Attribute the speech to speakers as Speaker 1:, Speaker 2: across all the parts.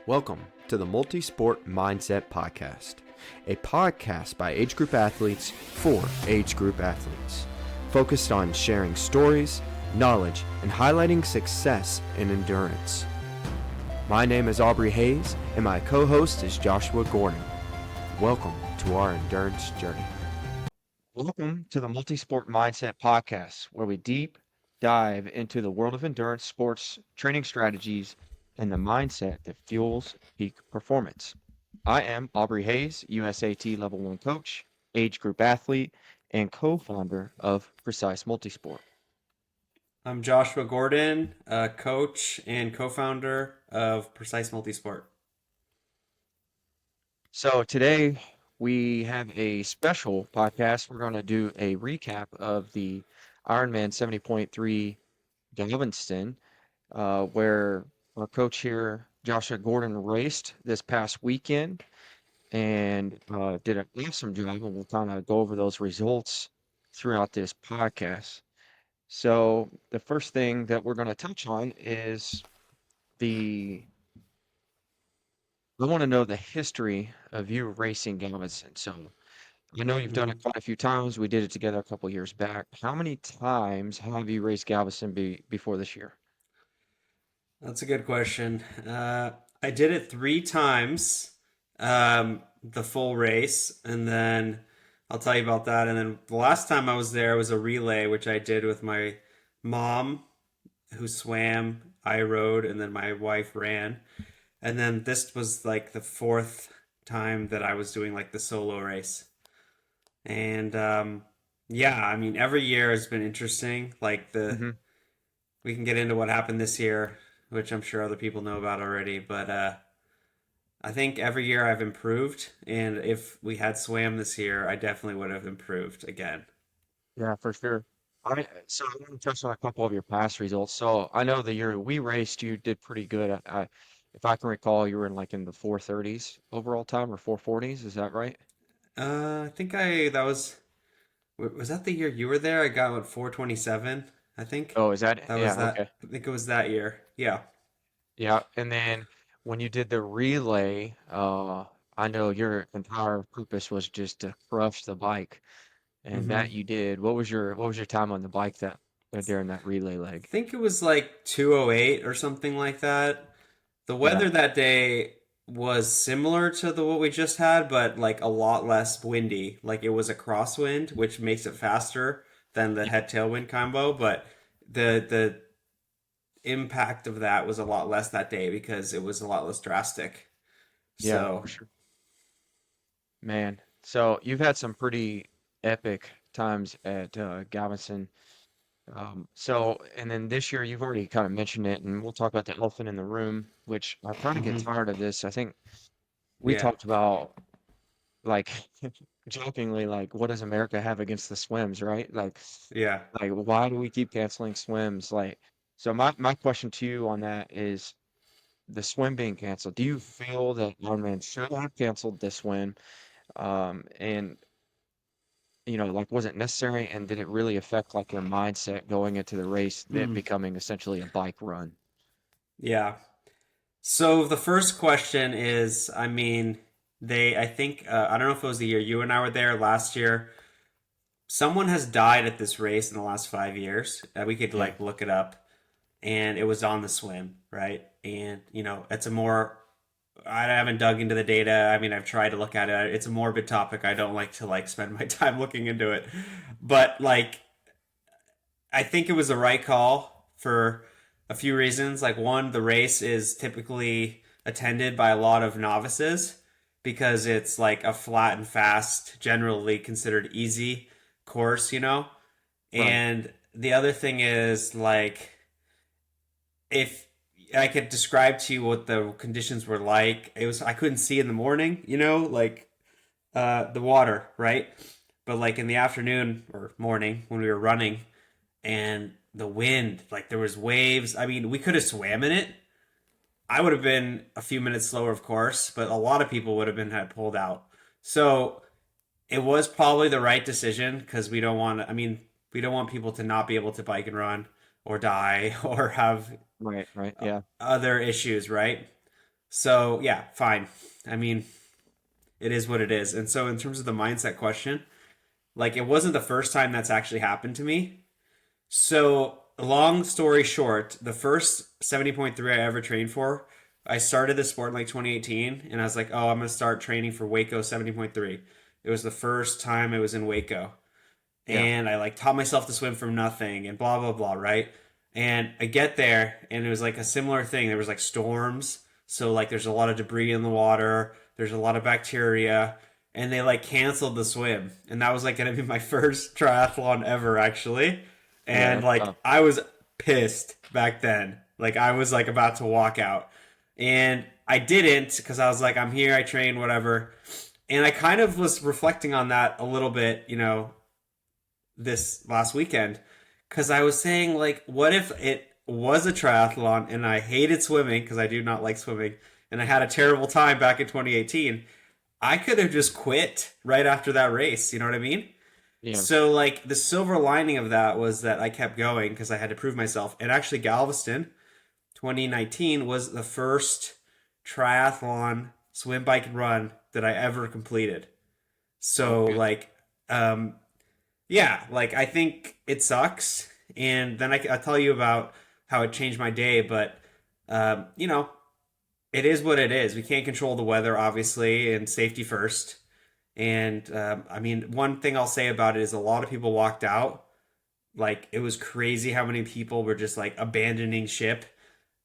Speaker 1: Welcome to the Multi-Sport Mindset Podcast, a podcast by age group athletes for age group athletes, focused on sharing stories, knowledge, and highlighting success in endurance. My name is Aubrey Hayes, and my co-host is Joshua Gordon. Welcome to our endurance journey. Welcome to the Multi-Sport Mindset Podcast, where we deep dive into the world of endurance sports, training strategies, and the mindset that fuels peak performance. I am Aubrey Hayes, USAT Level 1 coach, age group athlete, and co-founder of Precise Multisport.
Speaker 2: I'm Joshua Gordon, coach and co-founder of Precise Multisport.
Speaker 1: So today we have a special podcast. We're going to do a recap of the Ironman 70.3 Galveston, where our coach here, Joshua Gordon, raced this past weekend and did an awesome job. And we'll kind of go over those results throughout this podcast. So the first thing that we're going to touch on is I want to know the history of you racing Galveston. So I know you've done it quite a few times. We did it together a couple years back. How many times have you raced Galveston before this year?
Speaker 2: That's a good question. I did it 3 times, the full race, and then I'll tell you about that. And then the last time I was there was a relay, which I did with my mom, who swam, I rode, and then my wife ran. And then this was like the fourth time that I was doing like the solo race. And yeah, I mean, every year has been interesting.
Speaker 1: Hmm.
Speaker 2: We can get into what happened this year, which I'm sure other people know about already. But I think every year I've improved, and if we had swam this year, I definitely would have improved again.
Speaker 1: Yeah, for sure. So I want to touch on a couple of your past results. So I know the year we raced, you did pretty good. If I can recall, you were in the 430s overall time or 440s. Is that right?
Speaker 2: I think I that was that the year you were there? I got what 427. I think
Speaker 1: Oh, is that?
Speaker 2: that was
Speaker 1: Yeah,
Speaker 2: that.
Speaker 1: okay.
Speaker 2: I think it was that year. Yeah.
Speaker 1: Yeah, and then when you did the relay, I know your entire purpose was just to crush the bike, and
Speaker 2: Mm-hmm.
Speaker 1: that you did. What was your time on the bike that during that relay leg?
Speaker 2: Think it was like 208 or something like that. The
Speaker 1: Yeah,
Speaker 2: weather that day was similar to the what we just had, but like a lot less windy. Like it was a crosswind, which makes it faster than the
Speaker 1: yeah,
Speaker 2: head tailwind combo, but the impact of that was a lot less that day because it was a lot less drastic.
Speaker 1: yeah,
Speaker 2: So,
Speaker 1: for sure. Man, so you've had some pretty epic times at Galveston. And then this year you've already kind of mentioned it, and we'll talk about the elephant in the room, which I kind of get
Speaker 2: mhm,
Speaker 1: tired of this. I think we
Speaker 2: yeah,
Speaker 1: talked about like jokingly, like what does America have against the swims, right?
Speaker 2: yeah.
Speaker 1: Like why do we keep canceling swims? Like, so my question to you on that is the swim being canceled. Do you feel that Ironman should have canceled this swim? And like was it necessary, and did it really affect like your mindset going into the race, that
Speaker 2: Hmm.
Speaker 1: becoming essentially a bike run?
Speaker 2: Yeah. So the first question is, I mean, I think, I don't know if it was the year you and I were there last year. Someone has died at this race in the last 5 years. We could
Speaker 1: Yeah.
Speaker 2: like look it up, and it was on the swim, right? And it's a more. I haven't dug into the data. I mean, I've tried to look at it. It's a morbid topic. I don't like to like spend my time looking into it, but like I think it was the right call for a few reasons. Like one, the race is typically attended by a lot of novices because it's like a flat and fast, generally considered easy course.
Speaker 1: Right.
Speaker 2: And the other thing is like if I could describe to you what the conditions were like, it was I couldn't see in the morning, like the water, right? But like in the afternoon or morning when we were running, and the wind, like there was waves. I mean, we could have swam in it. I would have been a few minutes slower, of course, but a lot of people would have been had pulled out. So it was probably the right decision because we don't want. I mean, we don't want people to not be able to bike and run or die or have
Speaker 1: Right. Right. Yeah.
Speaker 2: other issues, right? So yeah, fine. I mean, it is what it is. And so in terms of the mindset question, like it wasn't the first time that's actually happened to me. So long story short, the first 70.3 I ever trained for, I started this sport in like 2018, and I was like, oh, I'm gonna start training for Waco 70.3. It was the first time I was in Waco,
Speaker 1: Yeah.
Speaker 2: and I like taught myself to swim from nothing and blah blah blah, right? And I get there and it was like a similar thing. There was like storms, so like there's a lot of debris in the water, there's a lot of bacteria, and they like canceled the swim. And that was like gonna be my first triathlon ever actually.
Speaker 1: Yeah,
Speaker 2: And
Speaker 1: that's
Speaker 2: like
Speaker 1: tough.
Speaker 2: I was pissed back then. Like I was like about to walk out. And I didn't because I was like, I'm here, I train, whatever. And I kind of was reflecting on that a little bit, this last weekend because I was saying like, what if it was a triathlon and I hated swimming because I do not like swimming and I had a terrible time back in 2018? I could have just quit right after that race. You know what I mean?
Speaker 1: Yeah.
Speaker 2: So like the silver lining of that was that I kept going because I had to prove myself. And actually, Galveston 2019 was the first triathlon swim, bike, and run that I ever completed.
Speaker 1: Oh,
Speaker 2: So
Speaker 1: good.
Speaker 2: like, um, yeah, like I think it sucks, and then I'll tell you about how it changed my day. But um, you know, it is what it is. We can't control the weather, obviously, and safety first. And I mean, one thing I'll say about it is a lot of people walked out. Like it was crazy how many people were just like abandoning ship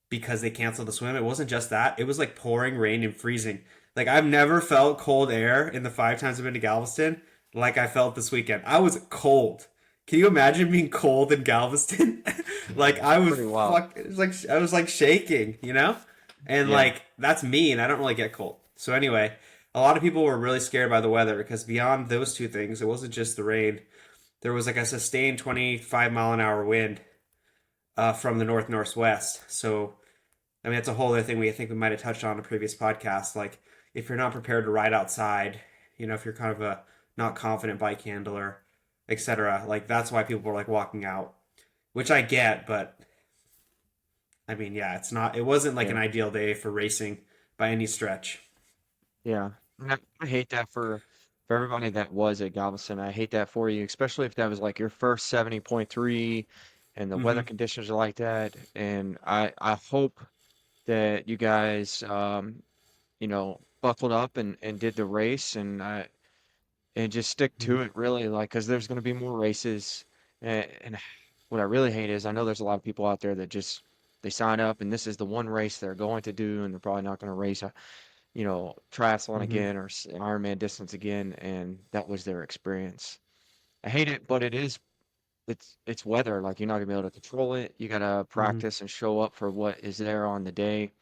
Speaker 2: because they canceled the swim. It wasn't just that; it was like pouring rain and freezing. Like I've never felt cold air in the 5 times I've been to Galveston like I felt this weekend. I was cold. Can you imagine being cold in Galveston? Like I was
Speaker 1: Pretty wild.
Speaker 2: fuck. It was like I was like shaking. And
Speaker 1: Yeah.
Speaker 2: like that's me, and I don't really get cold. So anyway, a lot of people were really scared by the weather because beyond those two things, it wasn't just the rain. There was like a sustained 25-mile-an-hour wind from the north northwest. So I mean, that's a whole other thing I think we might have touched on in a previous podcast. Like, if you're not prepared to ride outside, if you're kind of a not confident bike handler, etc., like that's why people were like walking out, which I get, but I mean, yeah, it wasn't like
Speaker 1: Yeah.
Speaker 2: an ideal day for racing by any stretch.
Speaker 1: Yeah. And I hate that for everybody that was at Galveston. I hate that for you, especially if that was like your first 70.3 and the weather
Speaker 2: Mm-hmm.
Speaker 1: conditions are like that. And I hope that you guys buckled up and did the race and just stick
Speaker 2: Mm-hmm.
Speaker 1: to it really, like, because there's going to be more races. And what I really hate is I know there's a lot of people out there that just they sign up and this is the one race they're going to do and they're probably not going to race triathlon
Speaker 2: Mm-hmm.
Speaker 1: again or Ironman distance again, and that was their experience. I hate it, but it's weather. Like you're not gonna be able to control it. You gotta
Speaker 2: Mm-hmm.
Speaker 1: practice and show up for what is there on the day.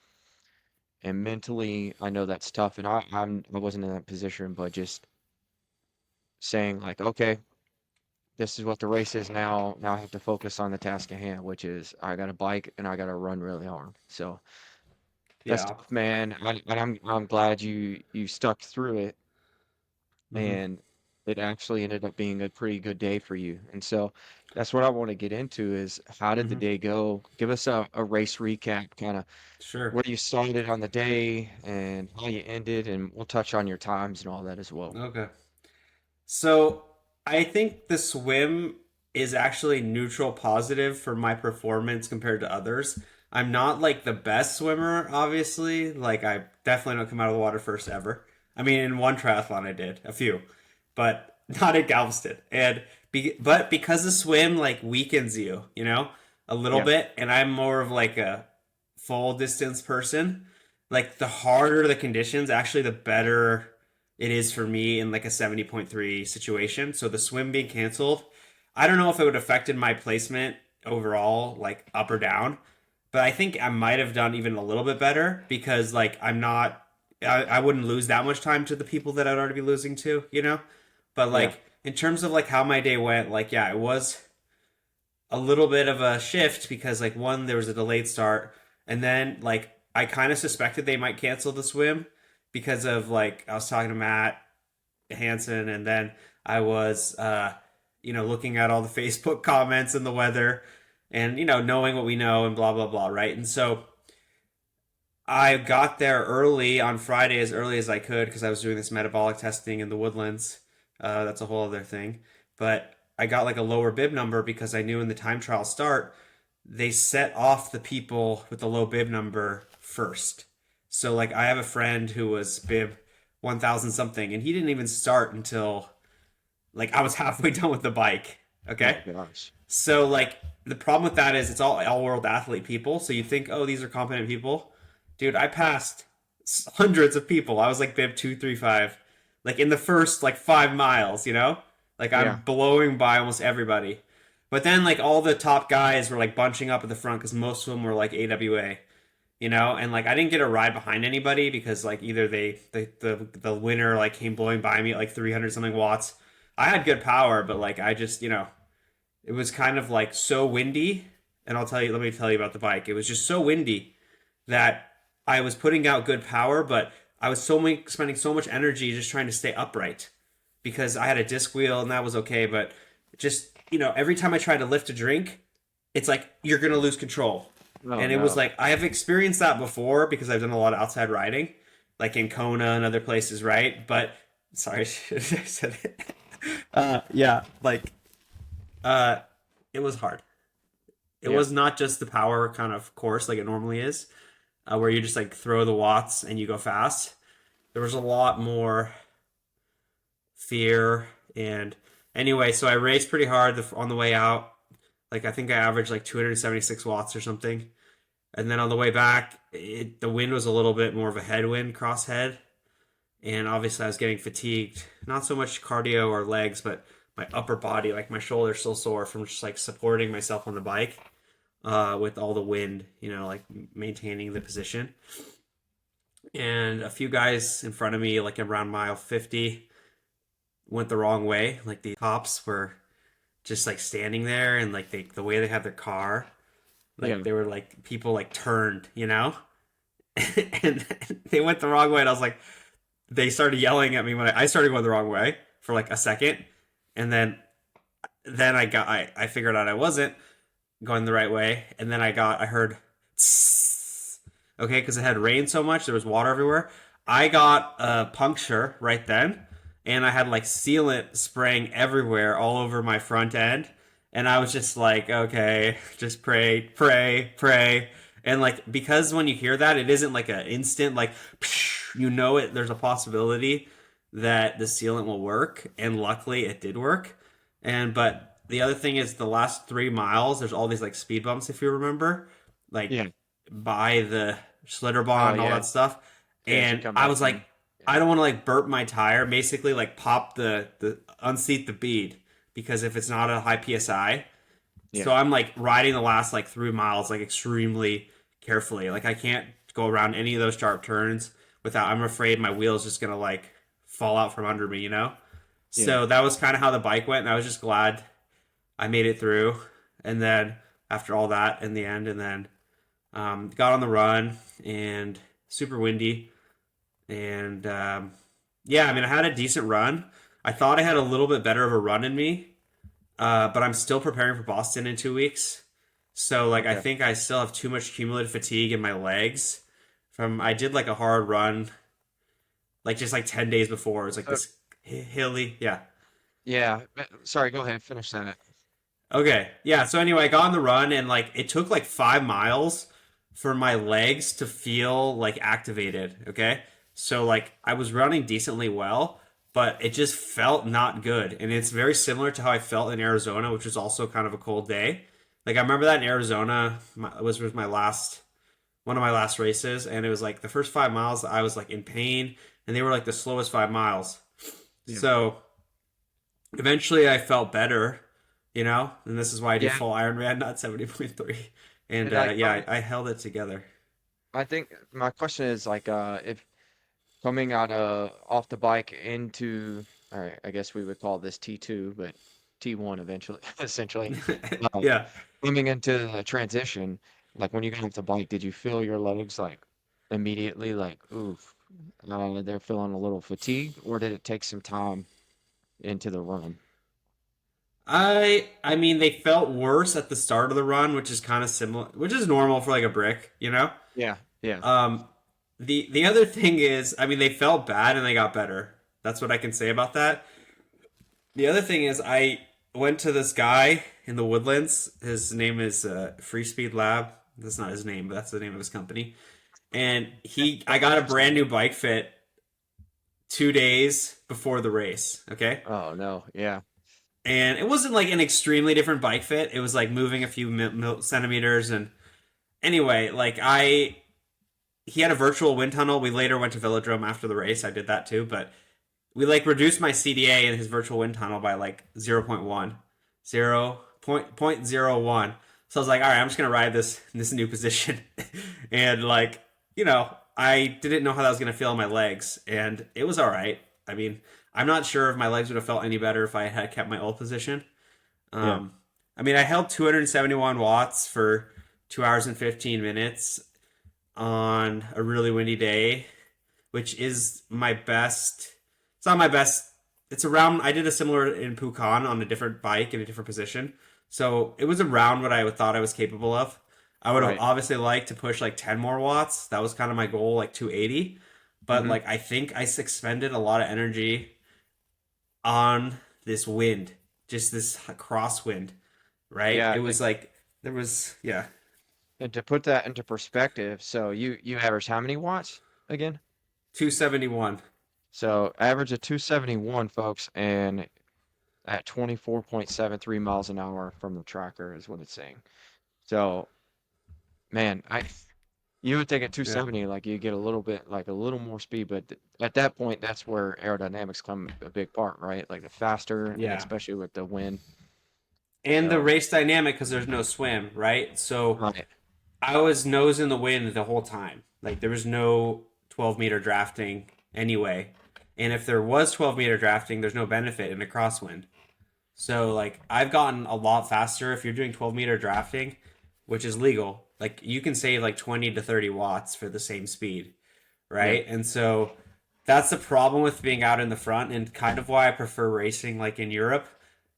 Speaker 1: And mentally, I know that's tough, and I wasn't in that position, but just saying like, okay, this is what the race is now. Now I have to focus on the task at hand, which is I got to bike and I got to run really hard. So that's
Speaker 2: Yeah.
Speaker 1: tough, man. I'm glad you stuck through it
Speaker 2: Mm-hmm.
Speaker 1: and it actually ended up being a pretty good day for you. And so that's what I want to get into is how did the
Speaker 2: Mm-hmm.
Speaker 1: day go? Give us a race recap, kind of
Speaker 2: Sure.
Speaker 1: where you started on the day and how you ended, and we'll touch on your times and all that as well.
Speaker 2: Okay. So I think the swim is actually neutral positive for my performance compared to others. I'm not like the best swimmer, obviously. Like I definitely don't come out of the water first ever. I mean, in one triathlon I did a few, but not at Galveston. But because the swim like weakens you, a little
Speaker 1: Yeah,
Speaker 2: bit, and I'm more of like a full distance person. Like the harder the conditions, actually, the better it is for me in like a 70.3 situation. So the swim being canceled, I don't know if it would have affected my placement overall, like up or down, but I think I might have done even a little bit better because like I wouldn't lose that much time to the people that I'd already be losing to. But
Speaker 1: yeah,
Speaker 2: like in terms of like how my day went, like yeah, it was a little bit of a shift because like one, there was a delayed start, and then like I kind of suspected they might cancel the swim because of like I was talking to Matt Hansen, and then I was looking at all the Facebook comments and the weather, and knowing what we know and blah blah blah, right? And so I got there early on Friday, as early as I could, because I was doing this metabolic testing in the woodlands. That's a whole other thing. But I got like a lower bib number because I knew in the time trial start, they set off the people with the low bib number first. So like I have a friend who was bib 1000 something, and he didn't even start until like I was halfway done with the bike.
Speaker 3: Oh
Speaker 2: Okay.
Speaker 3: gosh.
Speaker 2: So like the problem with that is it's all world athlete people. So you think, oh, these are competent people. Dude, I passed hundreds of people. I was like bib 235, like in the first like 5 miles, you know? Like
Speaker 3: Yeah.
Speaker 2: I'm blowing by almost everybody. But then like all the top guys were like bunching up at the front because most of them were like AWA, you know? And like I didn't get a ride behind anybody because like either the winner like came blowing by me at like 300 something watts. I had good power, but like I just, it was kind of like so windy. And let me tell you about the bike. It was just so windy that I was putting out good power, but I was spending so much energy just trying to stay upright because I had a disc wheel and that was okay. But just, every time I tried to lift a drink, it's like you're going to lose control.
Speaker 3: Oh
Speaker 2: And it was
Speaker 3: no.
Speaker 2: like, I have experienced that before because I've done a lot of outside riding, like in Kona and other places, right? But sorry, I should have said it. Yeah, like, uh, it was hard. It
Speaker 3: Yeah.
Speaker 2: was not just the power kind of course like it normally is, where you just like throw the watts and you go fast. There was a lot more fear. And anyway, so I raced pretty hard on the way out. Like I think I averaged like 276 watts or something. And then on the way back, the wind was a little bit more of a headwind, crosshead. And obviously I was getting fatigued. Not so much cardio or legs, but my upper body, like my shoulders still sore from just like supporting myself on the bike with all the wind, like maintaining the position. And a few guys in front of me, like around mile 50, went the wrong way. Like the cops were just like standing there, and like the way they had their car,
Speaker 3: Yeah.
Speaker 2: like they were like people like turned, and they went the wrong way. And I was like, they started yelling at me when I started going the wrong way for like a second, and then I figured out I wasn't going the right way, and then I heard tss, okay, because it had rained so much, there was water everywhere. I got a puncture right then, and I had like sealant spraying everywhere all over my front end, and I was just like, okay, just pray, pray, pray. And like because when you hear that, it isn't like an instant like it. There's a possibility that the sealant will work, and luckily it did work. And but the other thing is the last 3 miles, there's all these like speed bumps if you remember, like
Speaker 3: Yeah.
Speaker 2: by the Schlitterbahn
Speaker 3: Oh
Speaker 2: and all
Speaker 3: yeah.
Speaker 2: that stuff.
Speaker 3: Yeah. As you
Speaker 2: And
Speaker 3: come
Speaker 2: I
Speaker 3: back
Speaker 2: was like,
Speaker 3: in. Yeah.
Speaker 2: I don't want to like burp my tire, basically like pop the unseat the bead because if it's not a high PSI.
Speaker 3: Yeah.
Speaker 2: So I'm like riding the last like 3 miles like extremely carefully. Like I can't go around any of those sharp turns without I'm afraid my wheel's just gonna like fall out from under me.
Speaker 3: Yeah.
Speaker 2: So that was kind of how the bike went, and I was just glad I made it through. And then after all that in the end, and then got on the run and super windy. And yeah, I mean, I had a decent run. I thought I had a little bit better of a run in me, but I'm still preparing for Boston in 2 weeks. So like, I
Speaker 3: Okay.
Speaker 2: think I still have too much cumulative fatigue in my legs. I did like a hard run, like just like 10 days before. It was like
Speaker 3: So
Speaker 2: this hilly, yeah.
Speaker 3: yeah. Sorry. Go ahead. Finish that.
Speaker 2: Okay. Yeah. So anyway, I got on the run and like it took like 5 miles for my legs to feel like activated. Okay. So like I was running decently well, but it just felt not good. And it's very similar to how I felt in Arizona, which was also kind of a cold day. Like I remember that in Arizona was my last one of my last races, and it was like the first 5 miles I was like in pain, and they were like the slowest 5 miles.
Speaker 3: Yeah.
Speaker 2: So eventually I felt better, and this is why I do
Speaker 3: Yeah.
Speaker 2: full Ironman, not 70.3. And
Speaker 3: And like
Speaker 2: yeah, I held it together.
Speaker 3: I think my question is like if coming out off the bike into, all right, I guess we would call this T2, but T1 eventually, essentially. Uh,
Speaker 2: Yeah.
Speaker 3: Coming into the transition, like when you got off the bike, did you feel your legs like immediately like, oof, they're feeling a little fatigued, or did it take some time into the run?
Speaker 2: I mean they felt worse at the start of the run, which is kind of similar, which is normal for like a brick.
Speaker 3: Yeah, yeah,
Speaker 2: Um, the other thing is, I mean, they felt bad and they got better. That's what I can say about that. The other thing is, I went to this guy in the Woodlands. His name is Free Speed Lab. That's not his name, but that's the name of his company. And I got a brand new bike fit 2 days before the race. Okay,
Speaker 3: Oh no, yeah,
Speaker 2: and it wasn't like an extremely different bike fit. It was like moving a few centimeters. And anyway, like he had a virtual wind tunnel. We later went to Velodrome after the race. I did that too, but we like reduced my CDA in his virtual wind tunnel by like 0.1, 0.01. So I was like, all right, I'm just gonna ride this new position, and like, I didn't know how that was gonna feel on my legs, and it was all right. I mean, I'm not sure if my legs would have felt any better if I had kept my old position.
Speaker 3: yeah.
Speaker 2: Um, I mean, I held 271 watts for 2 hours and 15 minutes on a really windy day, which is my best. It's not my best. It's around. I did a similar in Pukan on a different bike in a different position, so it was around what I thought I was capable of. I would have
Speaker 3: Right.
Speaker 2: obviously liked to push like 10 more watts. That was kind of my goal, like 280. But
Speaker 3: Hmm.
Speaker 2: like I think I expended a lot of energy on this wind, just this crosswind, right?
Speaker 3: Yeah,
Speaker 2: It was like there was, yeah,
Speaker 3: and to put that into perspective, so you average how many watts again?
Speaker 2: 271.
Speaker 3: So average of 271, folks, and at 24.73 miles an hour from the tracker is what it's saying. So, man, you would think at
Speaker 2: Yeah.
Speaker 3: 270, like you get a little bit, like a little more speed, but at that point, that's where aerodynamics come a big part, right? Like the faster, and
Speaker 2: Yeah.
Speaker 3: especially with the wind.
Speaker 2: And the
Speaker 3: So,
Speaker 2: race dynamic because there's no swim, right? So
Speaker 3: right,
Speaker 2: I was nose in the wind the whole time. Like there was no 12-meter drafting anyway. And if there was 12-meter drafting, there's no benefit in a crosswind. So like I've gotten a lot faster if you're doing 12-meter drafting, which is legal. Like you can save like 20 to 30 watts for the same speed,
Speaker 3: yeah,
Speaker 2: right? And so that's the problem with being out in the front and kind of why I prefer racing like in Europe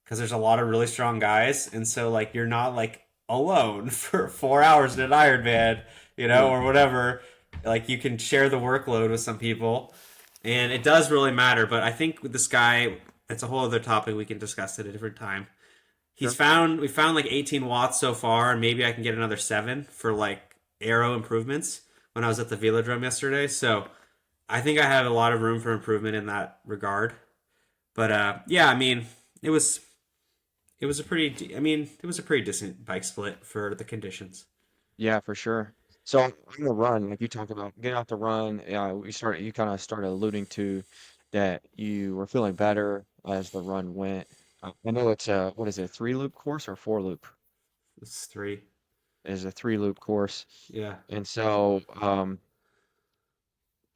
Speaker 2: because there's a lot of really strong guys and so like you're not like alone for 4 hours in an Ironman,
Speaker 3: yeah,
Speaker 2: or whatever. Like you can share the workload with some people and it does really matter, but I think with this guy it's a whole other topic we can discuss at a different time.
Speaker 3: sure.
Speaker 2: We found like 18 watts so far and maybe I can get another 7 for like aero improvements when I was at the Velodrome yesterday. So I think I have a lot of room for improvement in that regard. But yeah, I mean, it was it was a pretty decent bike split for the conditions.
Speaker 3: Yeah, for sure. So on the run, like you talked about, getting out the run, you kind of started alluding to that you were feeling better as the run went. I know it's what is it, a 3 loop course or 4 loop?
Speaker 2: It's 3.
Speaker 3: It's a 3 loop course.
Speaker 2: Yeah.
Speaker 3: And so,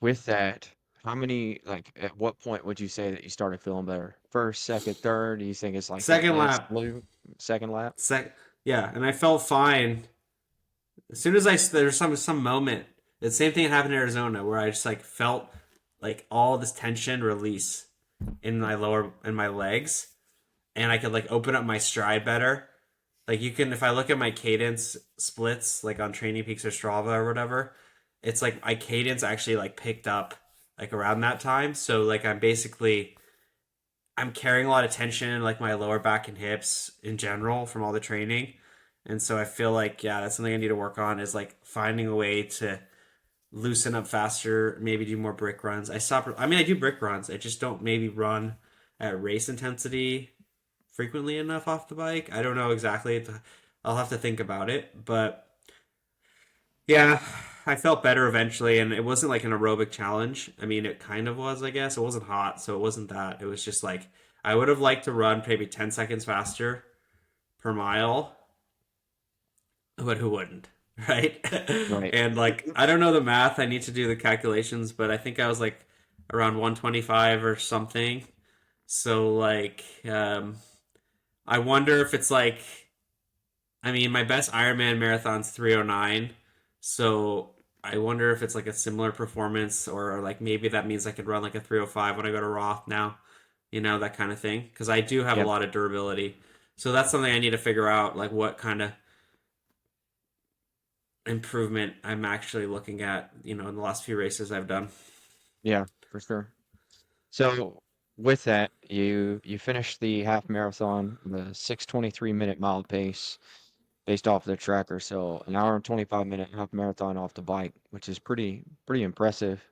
Speaker 3: with that, how many, like, at what point would you say that you started feeling better? First, second, third? Do you think it's like that
Speaker 2: Second
Speaker 3: last
Speaker 2: lap.
Speaker 3: loop, second lap?
Speaker 2: Yeah, and I felt fine as soon as there's some moment. The same thing happened in Arizona where I just like felt like all this tension release in my legs and I could like open up my stride better. Like you can, if I look at my cadence splits, like on Training Peaks or Strava or whatever, it's like my cadence actually like picked up like around that time. So like I'm carrying a lot of tension in like my lower back and hips in general from all the training. And so I feel like yeah, that's something I need to work on is like finding a way to loosen up faster, maybe do more brick runs. I mean I do brick runs. I just don't maybe run at race intensity frequently enough off the bike. I don't know exactly. I'll have to think about it, but yeah, I felt better eventually, and it wasn't like an aerobic challenge. I mean, it kind of was, I guess. It wasn't hot, so it wasn't that. It was just like I would have liked to run maybe 10 seconds faster per mile, but who wouldn't? Right?
Speaker 3: Right.
Speaker 2: And like, I don't know the math. I need to do the calculations, but I think I was like around 125 or something. So like, I wonder if it's like, I mean, my best Ironman marathon's 309, so I wonder if it's like a similar performance, or like maybe that means I could run like a 305 when I go to Roth now, that kind of thing. Because I do have a
Speaker 3: Yep.
Speaker 2: lot of durability, so that's something I need to figure out, like what kind of improvement I'm actually looking at, in the last few races I've done.
Speaker 3: Yeah, for sure. So with that, you finished the half marathon, the 6:23 minute mile pace based off the tracker. So an hour and 25 minute half marathon off the bike, which is pretty impressive,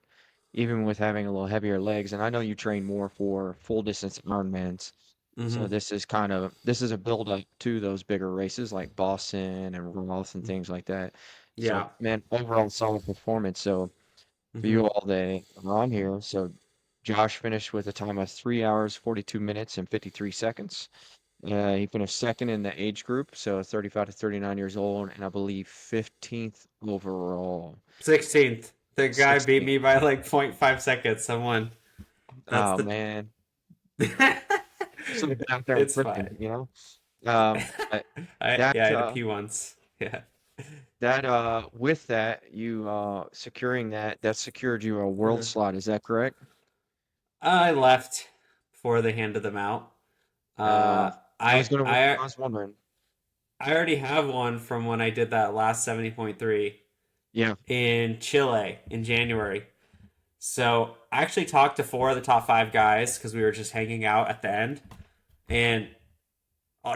Speaker 3: even with having a little heavier legs. And I know you train more for full distance Ironmans. So
Speaker 2: Hmm.
Speaker 3: this is a build up to those bigger races like Boston and Roth and things like that. So
Speaker 2: Yeah.
Speaker 3: man, overall solid performance. So for
Speaker 2: Hmm.
Speaker 3: you all that are on here. So Josh finished with a time of 3 hours, 42 minutes, and 53 seconds. He finished second in the age group, so 35 to 39 years old, and I believe 15th overall.
Speaker 2: 16th. The guy beat
Speaker 3: 16th.
Speaker 2: me by like 0.5 seconds. Someone. That's
Speaker 3: Oh
Speaker 2: the.
Speaker 3: man, should have been out there and
Speaker 2: It's
Speaker 3: sprinting,
Speaker 2: fine.
Speaker 3: you know. But
Speaker 2: I
Speaker 3: that
Speaker 2: had to pee once. Yeah.
Speaker 3: with that you securing that secured you a world
Speaker 2: Uh,
Speaker 3: slot. Is that correct?
Speaker 2: I left before they handed them out.
Speaker 3: Uh,
Speaker 2: Uh, I I
Speaker 3: I was wondering.
Speaker 2: I already have one from when I did that last 70.3
Speaker 3: Yeah,
Speaker 2: in Chile in January. So I actually talked to four of the top five guys because we were just hanging out at the end, and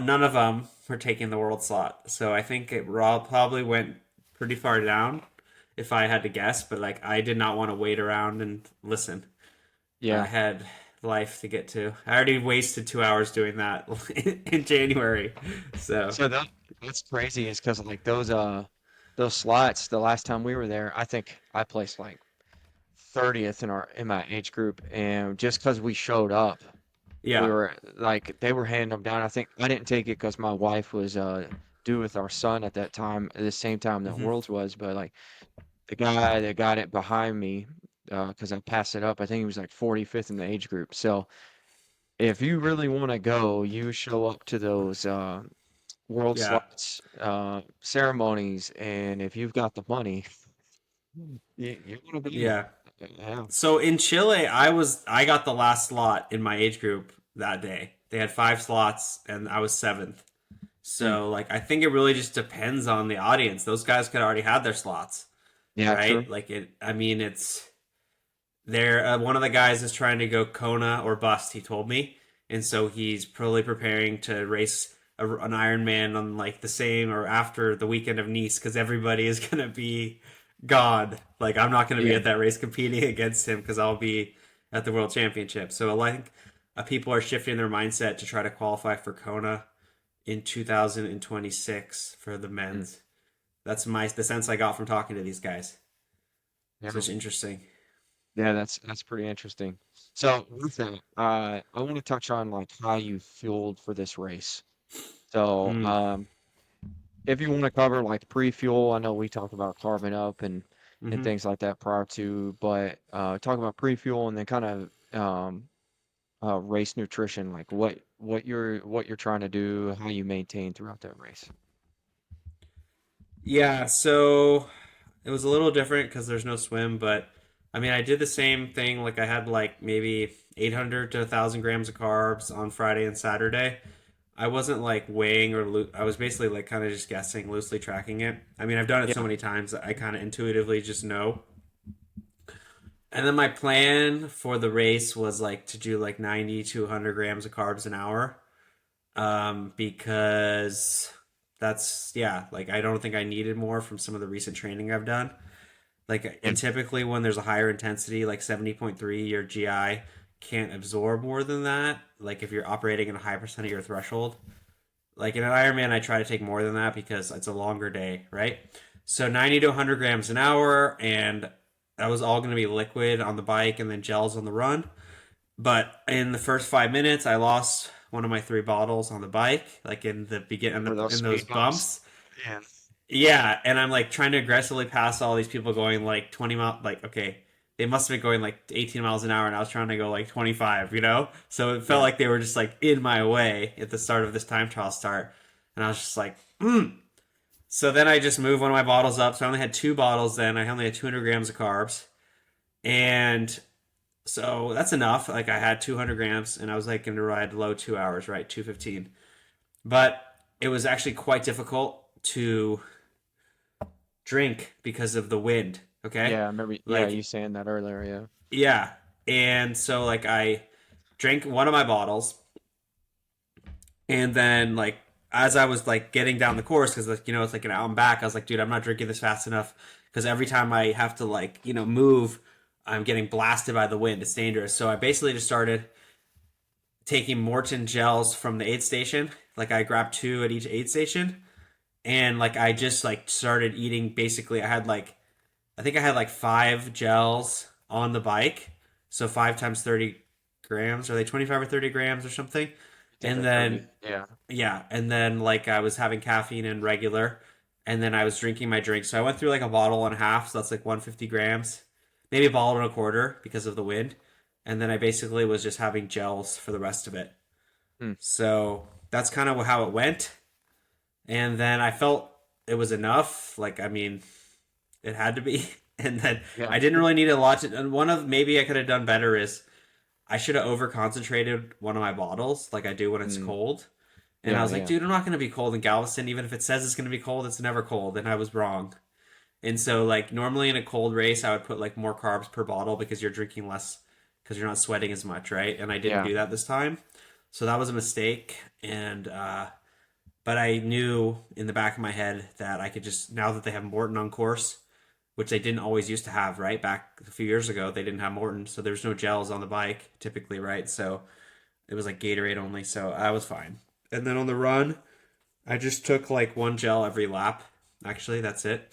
Speaker 2: none of them were taking the world slot. So I think it probably went pretty far down if I had to guess. But like I did not want to wait around and listen. I
Speaker 3: yeah.
Speaker 2: had life to get to. I already wasted 2 hours doing that in January. So
Speaker 3: So that's crazy is because like those slots the last time we were there, I think I placed like 30th in my age group, and just because we showed up, we
Speaker 2: yeah.
Speaker 3: were like they were handing them down. I think I didn't take it because my wife was due with our son at that time at the same time that
Speaker 2: Hmm.
Speaker 3: Worlds was, but like the guy that got it behind me because I passed it up, I think he was like 45th in the age group. So if you really want to go, you show up to those world
Speaker 2: Yeah.
Speaker 3: slots ceremonies, and if you've got the money, you're gonna be
Speaker 2: Yeah.
Speaker 3: yeah.
Speaker 2: So in Chile, I got the last slot in my age group that day. They had five slots, and I was seventh.
Speaker 3: Mm,
Speaker 2: So like I think it really just depends on the audience. Those guys could already have their slots,
Speaker 3: yeah, true.
Speaker 2: right? Like it. I mean, it's there. One of the guys is trying to go Kona or bust. He told me, and so he's probably preparing to race an Ironman on like the same or after the weekend of Nice because everybody is gonna be gone. Like I'm not gonna be
Speaker 3: Yeah,
Speaker 2: at that race competing against him because I'll be at the World Championship. So I think people are shifting their mindset to try to qualify for Kona in 2026 for the
Speaker 3: mm,
Speaker 2: men's. That's the sense I got from talking to these guys.
Speaker 3: yeah,
Speaker 2: So it's interesting.
Speaker 3: yeah. That's pretty interesting. So with that, I want to touch on like how you fueled for this race. So
Speaker 2: Mm.
Speaker 3: if you want to cover like pre-fuel, I know we talked about carbon up and
Speaker 2: Hmm.
Speaker 3: things like that prior to, but talk about pre-fuel and then kind of race nutrition, like what you're trying to do, how you maintain throughout that race.
Speaker 2: Yeah, so it was a little different because there's no swim, but I mean, I did the same thing. Like I had like maybe 800 to 1,000 grams of carbs on Friday and Saturday. I wasn't like weighing I was basically like kind of just guessing, loosely tracking it. I mean, I've done it so
Speaker 3: Yeah,
Speaker 2: many times that I kind of intuitively just know. And then my plan for the race was like to do like 90 to 100 grams of carbs an hour. Because that's, yeah, like I don't think I needed more from some of the recent training I've done. Like,
Speaker 3: yeah,
Speaker 2: and typically when there's a higher intensity, like 70.3, your GI can't absorb more than that. Like, if you're operating at a high percent of your threshold. Like, in an Ironman, I try to take more than that because it's a longer day, right? So, 90 to 100 grams an hour, and that was all going to be liquid on the bike and then gels on the run. But in the first 5 minutes, I lost one of my three bottles on the bike, like in the beginning
Speaker 3: for those
Speaker 2: in those
Speaker 3: speed bumps.
Speaker 2: bumps.
Speaker 3: Yeah,
Speaker 2: Yeah, and I'm like trying to aggressively pass all these people going like 20 mile. Like okay, they must have been going like 18 miles an hour, and I was trying to go like 25. So it felt
Speaker 3: yeah,
Speaker 2: like they were just like in my way at the start of this time trial start, and I was just like, mm. So then I just moved one of my bottles up. So I only had two bottles. Then I only had 200 grams of carbs, and so that's enough. Like I had 200 grams, and I was like going to ride low 2 hours, right, 2:15. But it was actually quite difficult to drink because of the wind. Okay,
Speaker 3: Yeah, I remember. Yeah,
Speaker 2: like
Speaker 3: you saying that earlier. Yeah.
Speaker 2: yeah, and so like I drank one of my bottles, and then like as I was like getting down the course, because like it's like an hour and back, I was like, dude, I'm not drinking this fast enough because every time I have to like move, I'm getting blasted by the wind. It's dangerous. So I basically just started taking Morton gels from the aid station. Like I grabbed two at each aid station, and like I just like started eating. Basically, I think I had like five gels on the bike, so 5 times 30 grams. Are they 25 or 30 grams or something?
Speaker 3: I think
Speaker 2: And
Speaker 3: they're 30.
Speaker 2: then
Speaker 3: Yeah.
Speaker 2: yeah, and then like I was having caffeine and regular, and then I was drinking my drink. So I went through like a bottle and a half, so that's like 150 grams, maybe a bottle and a quarter because of the wind. And then I basically was just having gels for the rest of it.
Speaker 3: Hmm.
Speaker 2: So that's kind of how it went. And then I felt it was enough. Like, I mean, it had to be. And then
Speaker 3: Yeah.
Speaker 2: I didn't really need a lot to. And one of maybe I could have done better is I should have over concentrated one of my bottles like I do when it's
Speaker 3: Mm.
Speaker 2: cold. And I
Speaker 3: Yeah.
Speaker 2: was like,
Speaker 3: Yeah.
Speaker 2: dude, I'm not going to be cold in Galveston. Even if it says it's going to be cold, it's never cold. And I was wrong. And so, like, normally in a cold race, I would put like more carbs per bottle because you're drinking less because you're not sweating as much, right? And I didn't
Speaker 3: Yeah.
Speaker 2: do that this time. So that was a mistake. But I knew in the back of my head that I could just, now that they have Morton on course, which they didn't always used to have, right? Back a few years ago, they didn't have Morton. So there's no gels on the bike typically, right? So it was like Gatorade only. So I was fine. And then on the run, I just took like one gel every lap. Actually, that's it.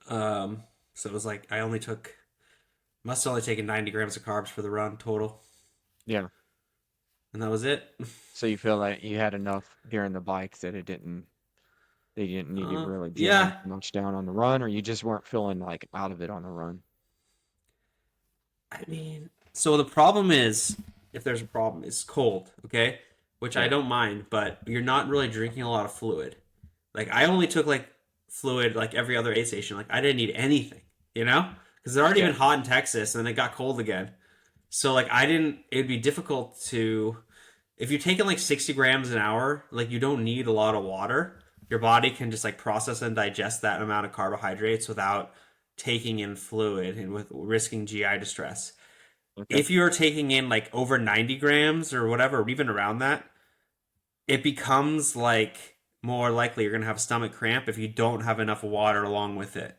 Speaker 2: So it was like I only took must have only taken 90 grams of carbs for the run total,
Speaker 3: Yeah.
Speaker 2: and that was it.
Speaker 3: So you feel like you had enough during the bike that they didn't need to really jam
Speaker 2: Yeah.
Speaker 3: much down on the run, or you just weren't feeling like out of it on the run.
Speaker 2: I mean, so the problem is, if there's a problem, it's cold. Okay, which I
Speaker 3: Yeah.
Speaker 2: don't mind, but you're not really drinking a lot of fluid. Like I only took like fluid like every other aid station. Like I didn't need anything, because it's already
Speaker 3: Yeah.
Speaker 2: been hot in Texas and then it got cold again. So like I didn't. It'd be difficult to if you're taking like 60 grams an hour. Like you don't need a lot of water. Your body can just like process and digest that amount of carbohydrates without taking in fluid and with risking GI distress.
Speaker 3: Okay.
Speaker 2: If you're taking in like over 90 grams or whatever, or even around that, it becomes like more likely you're gonna have a stomach cramp if you don't have enough water along with it.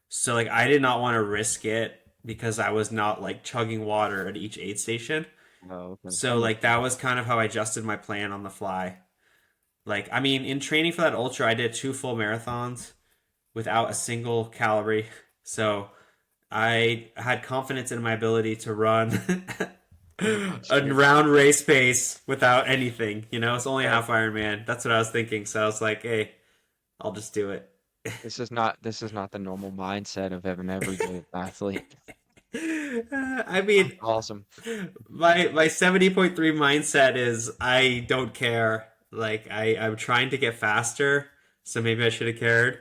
Speaker 2: So like I did not want to risk it because I was not like chugging water at each aid station.
Speaker 3: Oh, okay. That
Speaker 2: So
Speaker 3: makes
Speaker 2: like that
Speaker 3: sense.
Speaker 2: was kind of how I adjusted my plan on the fly. Like I mean, in training for that ultra, I did two full marathons without a single calorie. So I had confidence in my ability to run a
Speaker 3: Sure.
Speaker 2: round race pace without anything. It's only a
Speaker 3: Yeah.
Speaker 2: half Ironman. That's what I was thinking. So I was like, hey, I'll just do it.
Speaker 3: This is not the normal mindset of an everyday athlete.
Speaker 2: I
Speaker 3: That's
Speaker 2: mean,
Speaker 3: awesome.
Speaker 2: my 70.3 mindset is I don't care. Like I'm trying to get faster, so maybe I should have cared.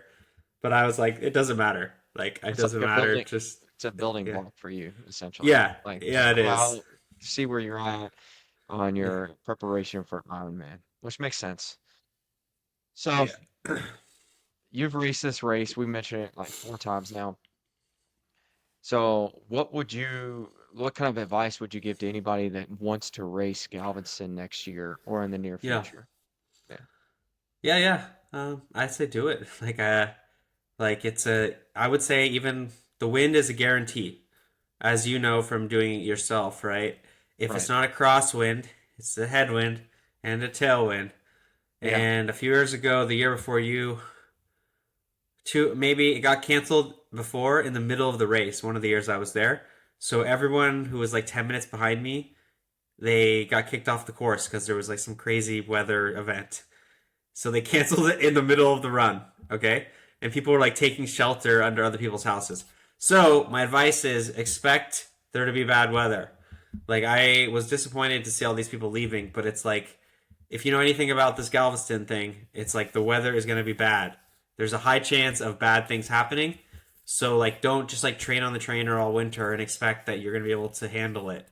Speaker 2: But I was like, it doesn't matter. Like it
Speaker 3: It's like
Speaker 2: doesn't
Speaker 3: a
Speaker 2: matter.
Speaker 3: building.
Speaker 2: Just
Speaker 3: It's a building
Speaker 2: yeah,
Speaker 3: block for you, essentially.
Speaker 2: yeah,
Speaker 3: Like
Speaker 2: yeah. It
Speaker 3: go
Speaker 2: is.
Speaker 3: out, see where you're at on
Speaker 2: Yeah,
Speaker 3: your preparation for Ironman, which makes sense. So
Speaker 2: yeah,
Speaker 3: you've raced this race. We mentioned it like 4 times now. So what kind of advice would you give to anybody that wants to race Galveston next year or in the near
Speaker 2: yeah,
Speaker 3: future? Yeah.
Speaker 2: yeah, yeah. I'd say do it. Like it's a. I would say even the wind is a guarantee, as you know from doing it yourself, right? If it's
Speaker 3: Right.
Speaker 2: not a crosswind, it's a headwind and a tailwind.
Speaker 3: Yeah.
Speaker 2: And a few years ago, the year before you, two maybe it got canceled before in the middle of the race. One of the years I was there, so everyone who was like 10 minutes behind me, they got kicked off the course because there was like some crazy weather event. So they canceled it in the middle of the run. Okay, and people were like taking shelter under other people's houses. So my advice is expect there to be bad weather. Like I was disappointed to see all these people leaving, but it's like if you know anything about this Galveston thing, it's like the weather is going to be bad. There's a high chance of bad things happening. So like don't just like train on the trainer all winter and expect that you're going to be able to handle it,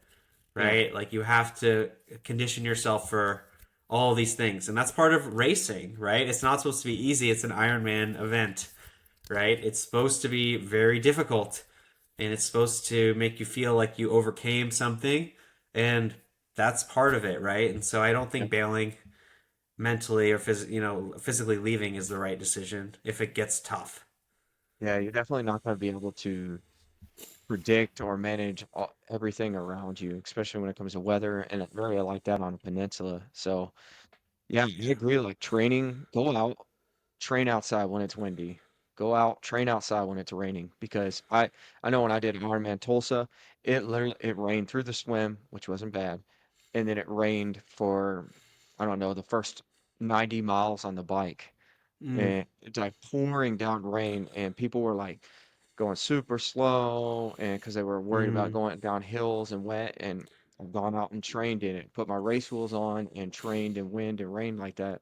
Speaker 3: Yeah.
Speaker 2: right? Like you have to condition yourself for all these things. And that's part of racing, right? It's not supposed to be easy. It's an Ironman event. right? It's supposed to be very difficult, and it's supposed to make you feel like you overcame something, and that's part of it, right? And so I don't
Speaker 3: Yeah.
Speaker 2: think bailing mentally or physically leaving is the right decision if it gets tough.
Speaker 3: Yeah, you're definitely not going to be able to predict or manage everything around you, especially when it comes to weather and an area like that on a peninsula. So, yeah, I agree. Like training, go out, train outside when it's windy. Go out, train outside when it's raining. Because I know when I did Ironman Tulsa, it rained through the swim, which wasn't bad, and then it rained for I don't know the first 90 miles on the bike,
Speaker 2: Mm,
Speaker 3: and it's like pouring down rain, and people were like going super slow, and because they were worried about
Speaker 2: mm,
Speaker 3: going down hills and wet, and I've gone out and trained in it, put my race wheels on, and trained in wind and rain like that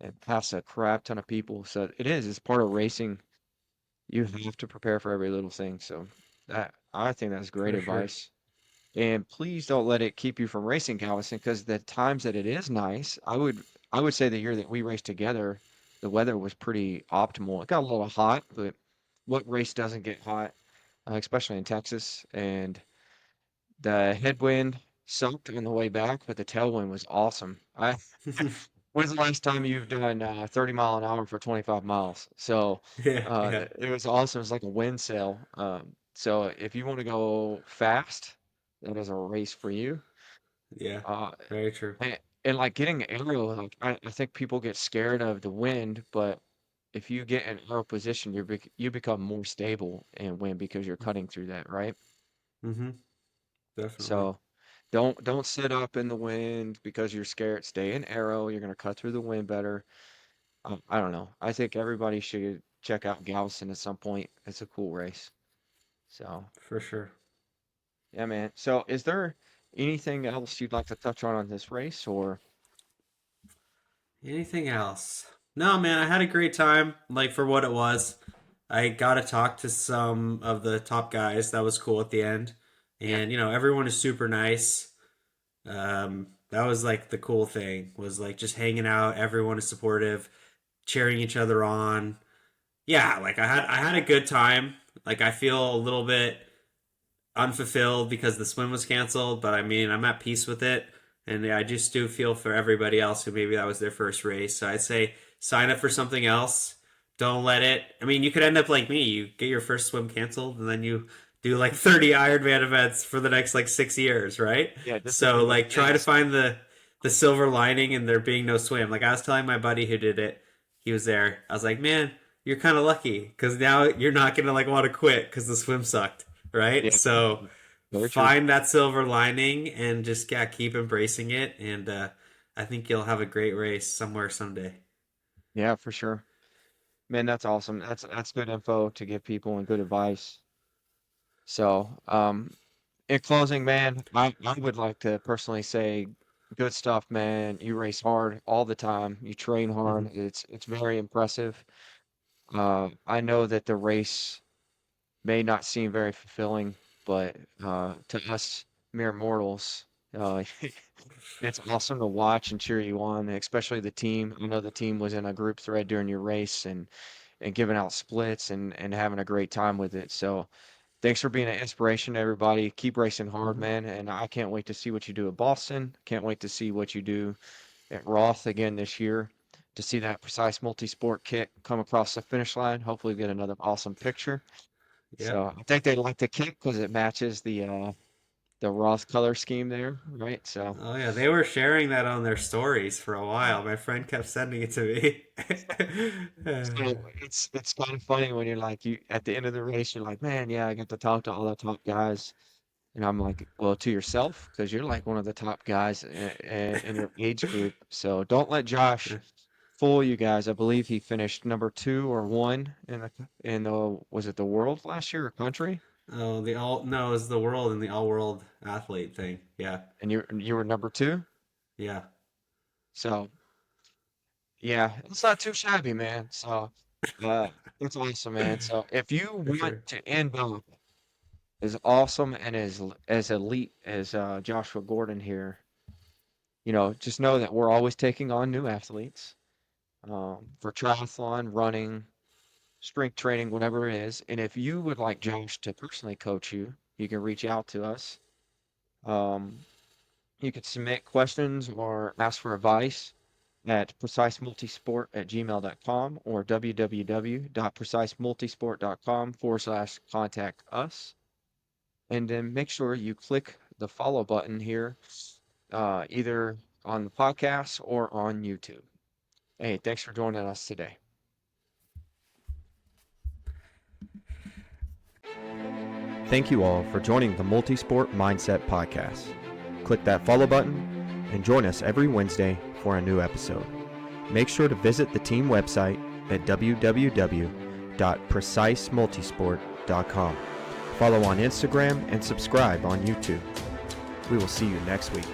Speaker 3: and pass a crap ton of people. So it's part of racing. You have to prepare for every little thing. So that I think that's great
Speaker 2: for sure.
Speaker 3: advice. And please don't let it keep you from racing, Galveston, because the times that it is nice, I would say the year that we raced together, the weather was pretty optimal. It got a little hot, but what race doesn't get hot, especially in Texas? And the headwind sucked on the way back, but the tailwind was awesome. When's the last time you've done 30 mile an hour for 25 miles? So
Speaker 2: Yeah, yeah,
Speaker 3: it was awesome. It's like a wind sail. So if you want to go fast, that is a race for you.
Speaker 2: yeah.
Speaker 3: Uh,
Speaker 2: Very true.
Speaker 3: and like getting aerial, like I think people get scared of the wind, but if you get in aerial position, you become more stable in wind because you're cutting through that, right?
Speaker 2: Mm-hmm. Definitely.
Speaker 3: So don't sit up in the wind because you're scared. Stay in arrow. You're gonna cut through the wind better. I don't know. I think everybody should check out Galveston at some point. It's a cool race. So
Speaker 2: For sure.
Speaker 3: yeah, man. So is there anything else you'd like to touch on this race or
Speaker 2: Anything else? No, man, I had a great time. Like for what it was, I got to talk to some of the top guys. That was cool at the end,
Speaker 3: yeah,
Speaker 2: and everyone is super nice. That was like the cool thing was like just hanging out. Everyone is supportive, cheering each other on. Yeah, like I had a good time. Like I feel a little bit unfulfilled because the swim was canceled, but I mean, I'm at peace with it. And yeah, I just do feel for everybody else who maybe that was their first race. So I'd say sign up for something else. Don't let it. I mean, you could end up like me. You get your first swim canceled, and then you do like 30 Ironman events for the next like 6 years, right?
Speaker 3: yeah,
Speaker 2: So
Speaker 3: disappointing.
Speaker 2: like, try to find the silver lining in there being no swim. Like I was telling my buddy who did it, he was there. I was like, man, you're kind of lucky because now you're not gonna like want to quit because the swim sucked, right?
Speaker 3: Yeah,
Speaker 2: So
Speaker 3: very true.
Speaker 2: find that silver lining and just yeah, keep embracing it. And I think you'll have a great race somewhere someday.
Speaker 3: Yeah, for sure. Man, that's awesome. That's good info to give people and good advice. So, in closing, man, I would like to personally say good stuff, man. You race hard all the time. You train hard.
Speaker 2: Hmm.
Speaker 3: It's very impressive. I know that the race may not seem very fulfilling, but to us mere mortals, uh, it's awesome to watch and cheer you on, especially the team. I know the team was in a group thread during your race and giving out splits and having a great time with it. So thanks for being an inspiration to everybody. Keep racing hard,
Speaker 2: Hmm.
Speaker 3: man. And I can't wait to see what you do at Boston. Can't wait to see what you do at Roth again this year. To see that precise multi-sport kit come across the finish line. Hopefully, get another awesome picture.
Speaker 2: Yeah.
Speaker 3: So I think they like the kit because it matches the Roth color scheme there, right? So
Speaker 2: Oh yeah, they were sharing that on their stories for a while. My friend kept sending it to me.
Speaker 3: so it's kind of funny when you're like you at the end of the race, you're like, man, yeah, I get to talk to all the top guys. And I'm like, well, to yourself, because you're like one of the top guys in your age group. So don't let Josh fool you guys. I believe he finished number two or one in the was it the world last year or country?
Speaker 2: Oh, the all no, it was the world and the all world athlete thing. Yeah,
Speaker 3: And you were number two.
Speaker 2: yeah,
Speaker 3: So yeah, it's not too shabby, man. So uh, it's awesome, man. So if you
Speaker 2: for
Speaker 3: want
Speaker 2: sure.
Speaker 3: to end up as awesome and as elite as Joshua Gordon here, just know that we're always taking on new athletes for triathlon, running, strength training, whatever it is. And if you would like Josh to personally coach you, you can reach out to us. Um, you can submit questions or ask for advice at precisemultisport@gmail.com or www.precisemultisport.com/contact us. And then make sure you click the follow button here, either on the podcast or on YouTube. Hey, thanks for joining us today.
Speaker 1: Thank you all for joining the Multisport Mindset Podcast. Click that follow button and join us every Wednesday for a new episode. Make sure to visit the team website at www.precisemultisport.com. Follow on Instagram and subscribe on YouTube. We will see you next week.